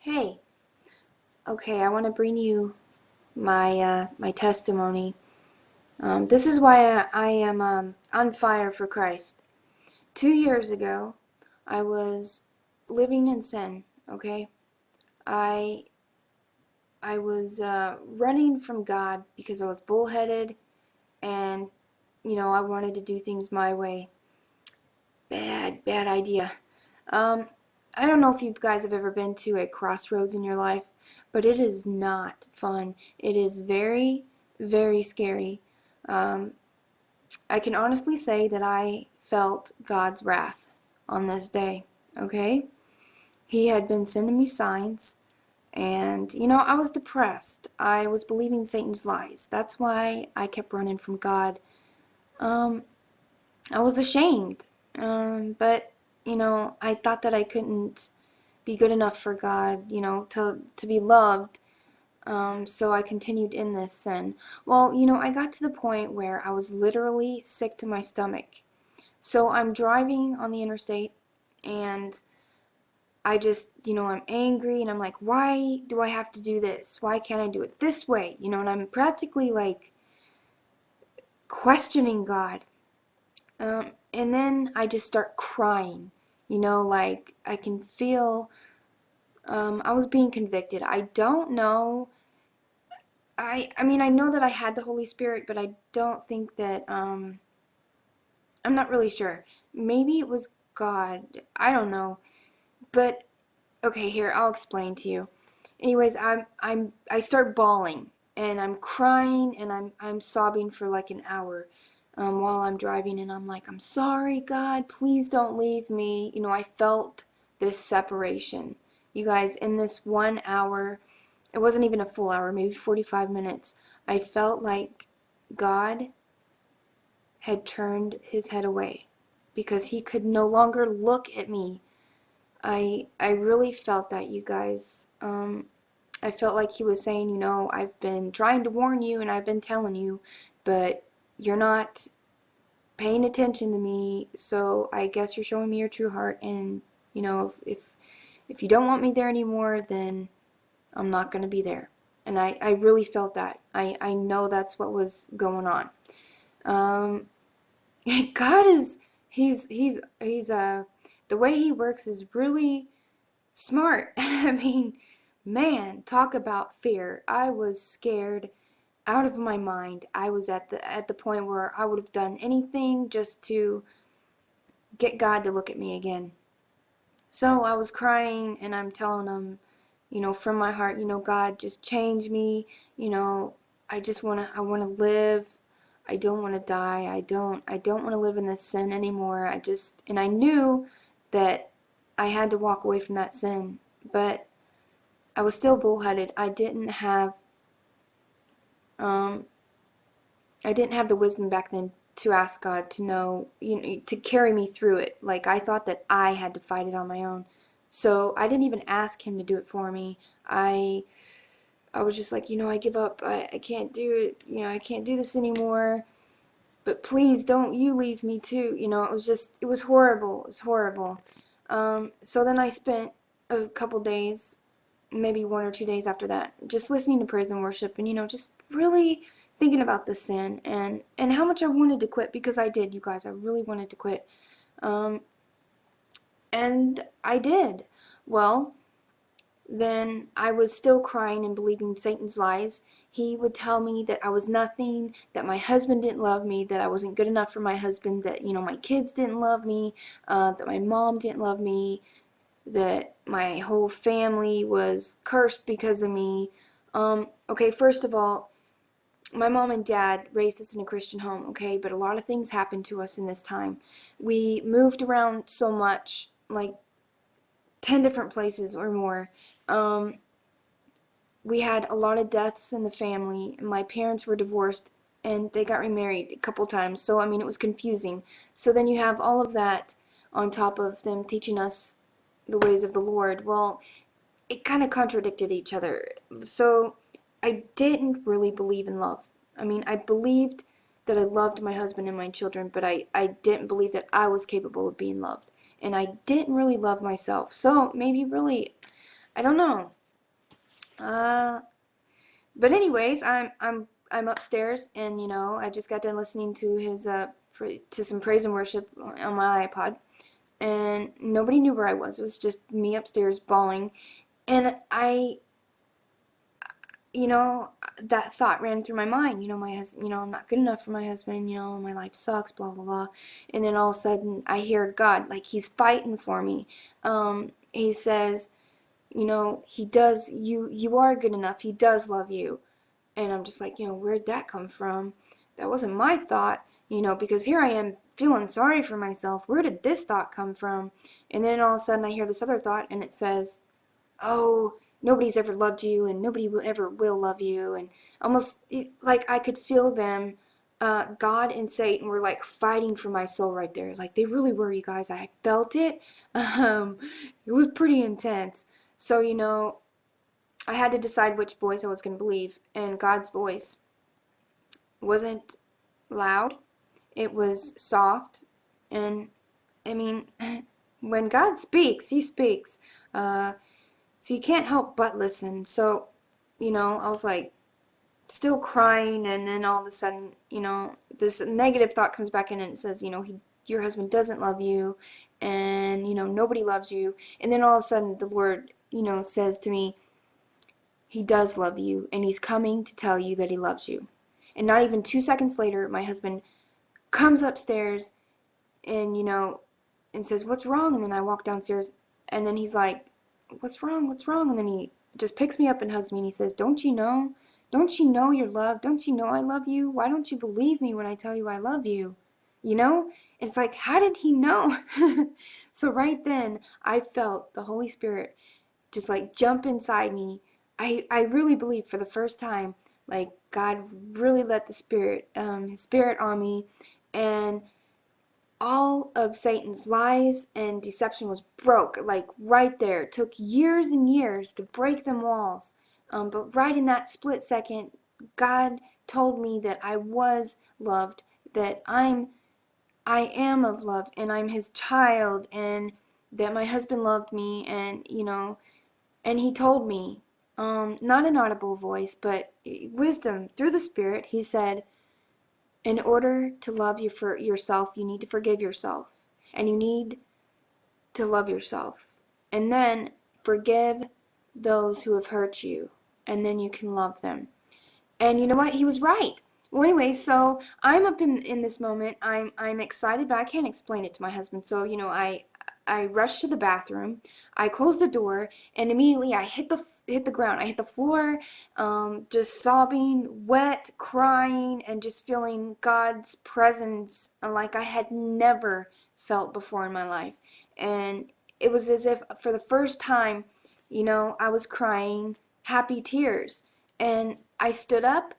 Hey, okay, I want to bring you my testimony. This is why I am on fire for Christ. 2 years ago, I was living in sin. Okay, I I was running from God because I was bullheaded, and I wanted to do things my way. Bad idea. Um, I don't know if you guys have ever been to a crossroads in your life, but it is not fun. It is very scary. Um, I can honestly say that I felt God's wrath on this day, okay? He had been sending me signs, and I was depressed. I was believing Satan's lies. That's why I kept running from God. Um, I was ashamed, but I thought that I couldn't be good enough for God, to be loved. So I continued in this sin. Well, I got to the point where I was literally sick to my stomach. So I'm driving on the interstate, and I just, I'm angry, and I'm like, why do I have to do this? Why can't I do it this way? And I'm practically like questioning God. And then I just start crying. Like I can feel I was being convicted. I don't know. I mean, I know that I had the Holy Spirit, but I don't think that I'm not really sure. Maybe it was God. I don't know. But okay, here I'll explain to you. Anyways, I start bawling, and I'm crying, and I'm sobbing for like an hour while I'm driving, and I'm like, I'm sorry, God, please don't leave me. I felt this separation. You guys, in this 1 hour, it wasn't even a full hour, maybe 45 minutes, I felt like God had turned his head away because he could no longer look at me. I really felt that, you guys. I felt like he was saying, I've been trying to warn you and I've been telling you, but you're not paying attention to me, so I guess you're showing me your true heart, and if you don't want me there anymore, then I'm not going to be there. And I really felt that. I know that's what was going on. Um, God is, he's the way he works is really smart. I mean, man, talk about fear. I was scared out of my mind. I was at the point where I would have done anything just to get God to look at me again. So I was crying, and I'm telling him, from my heart, God, just change me. You know, I want to live. I don't want to die. I don't want to live in this sin anymore. And I knew that I had to walk away from that sin, but I was still bullheaded. Um, I didn't have the wisdom back then to ask God to know, to carry me through it. Like, I thought that I had to fight it on my own. So I didn't even ask him to do it for me. I was just like, I give up. I can't do it. I can't do this anymore. But please don't you leave me too. It was horrible. It was horrible. So then I spent a couple days, maybe 1 or 2 days after that, just listening to praise and worship, and just really thinking about the sin, and how much I wanted to quit, because I did, you guys. I really wanted to quit. Um, and I did. Well, then I was still crying and believing Satan's lies. He would tell me that I was nothing, that my husband didn't love me, that I wasn't good enough for my husband, that my kids didn't love me, that my mom didn't love me, that my whole family was cursed because of me. Okay, first of all, my mom and dad raised us in a Christian home, okay, but a lot of things happened to us in this time. We moved around so much, like 10 different places or more. Um, we had a lot of deaths in the family. My parents were divorced, and they got remarried a couple times, so I mean, it was confusing. So then you have all of that on top of them teaching us the ways of the Lord. Well, it kind of contradicted each other. So I didn't really believe in love. I mean, I believed that I loved my husband and my children, but I didn't believe that I was capable of being loved. And I didn't really love myself. So maybe really I don't know. Uh, but anyways, I'm upstairs, and I just got done listening to his to some praise and worship on my iPod, and nobody knew where I was. It was just me upstairs bawling, and that thought ran through my mind. My husband, I'm not good enough for my husband. My life sucks, blah blah blah. And then all of a sudden, I hear God, like He's fighting for me. He says, He does. You are good enough. He does love you. And I'm just like, where'd that come from? That wasn't my thought. Because here I am feeling sorry for myself. Where did this thought come from? And then all of a sudden, I hear this other thought, and it says, oh, nobody's ever loved you, and nobody will ever will love you. And almost like I could feel them, God and Satan were like fighting for my soul right there. Like they really were, you guys. I felt it. It was pretty intense. So I had to decide which voice I was going to believe, and God's voice wasn't loud. It was soft, and I mean, when God speaks, He speaks. So you can't help but listen. So, I was like still crying, and then all of a sudden, this negative thought comes back in, and it says, your husband doesn't love you, and nobody loves you. And then all of a sudden, the Lord, says to me, He does love you, and He's coming to tell you that He loves you. And not even 2 seconds later, my husband comes upstairs, and and says, "What's wrong?" And then I walk downstairs, and then he's like, "What's wrong? What's wrong?" And then he just picks me up and hugs me, and he says, "Don't you know? Don't you know you're loved? Don't you know I love you? Why don't you believe me when I tell you I love you?" It's like, how did he know? So right then, I felt the Holy Spirit just like jump inside me. I really believe for the first time, like God really let His Spirit on me, and all of Satan's lies and deception was broke, like right there. It took years and years to break them walls. But right in that split second, God told me that I was loved, that I am of love, and I'm His child, and that my husband loved me, and and He told me, not an audible voice, but wisdom through the Spirit. He said, in order to love you for yourself, you need to forgive yourself, and you need to love yourself, and then forgive those who have hurt you, and then you can love them. And you know what? He was right. Well, anyway, so I'm up in this moment. I'm excited, but I can't explain it to my husband. So I rushed to the bathroom. I closed the door, and immediately I hit the ground. I hit the floor, just sobbing, wet, crying, and just feeling God's presence like I had never felt before in my life. And it was as if for the first time, I was crying happy tears. And I stood up,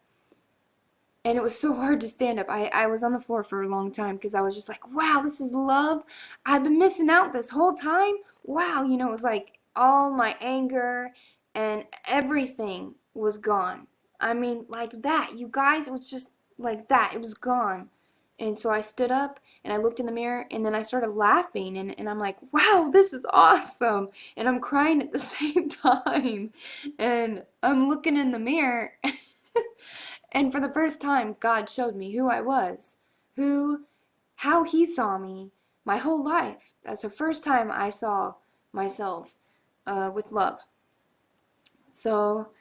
and it was so hard to stand up. I was on the floor for a long time because I was just like, wow, this is love. I've been missing out this whole time. Wow, it was like all my anger and everything was gone. I mean, like that. You guys, it was just like that. It was gone. And so I stood up, and I looked in the mirror, and then I started laughing, and I'm like, wow, this is awesome. And I'm crying at the same time. And I'm looking in the mirror. And for the first time, God showed me who I was, how He saw me my whole life. That's the first time I saw myself with love. So,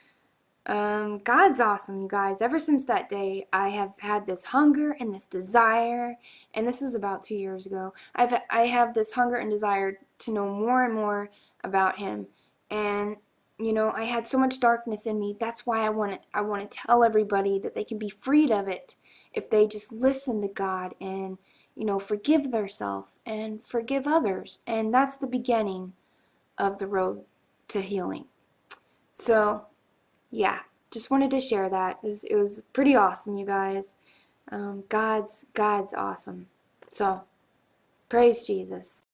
God's awesome, you guys. Ever since that day, I have had this hunger and this desire, and this was about 2 years ago. I have this hunger and desire to know more and more about Him, and I had so much darkness in me. That's why I want to tell everybody that they can be freed of it if they just listen to God and forgive themselves and forgive others, and that's the beginning of the road to healing. So yeah, just wanted to share that. It was pretty awesome, you guys. God's awesome. So praise Jesus.